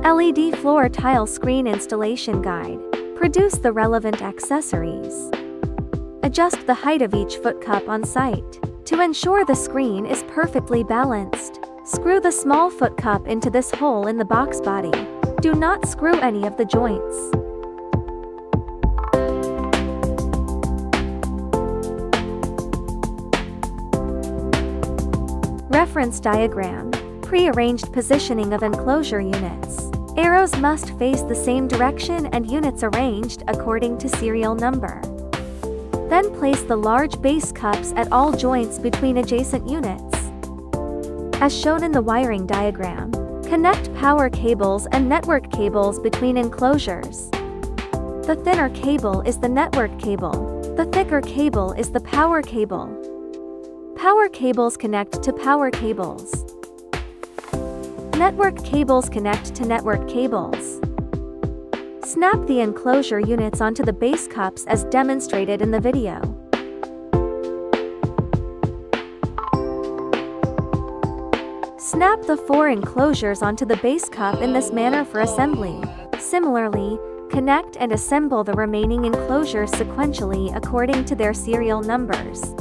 LED floor tile screen installation guide. Produce the relevant accessories. Adjust the height of each foot cup on site. To ensure the screen is perfectly balanced, screw the small foot cup into this hole in the box body. Do not screw any of the joints. Reference diagram. Pre-arranged positioning of enclosure units. Arrows must face the same direction and units arranged according to serial number. Then place the large base cups at all joints between adjacent units. As shown in the wiring diagram, connect power cables and network cables between enclosures. The thinner cable is the network cable. The thicker cable is the power cable. Power cables connect to power cables. Network cables connect to network cables. Snap the enclosure units onto the base cups as demonstrated in the video. Snap the 4 enclosures onto the base cup in this manner for assembly. Similarly, connect and assemble the remaining enclosures sequentially according to their serial numbers.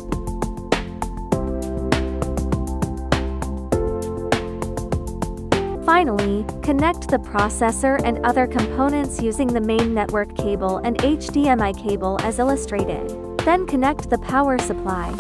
Finally, connect the processor and other components using the main network cable and HDMI cable as illustrated. Then connect the power supply.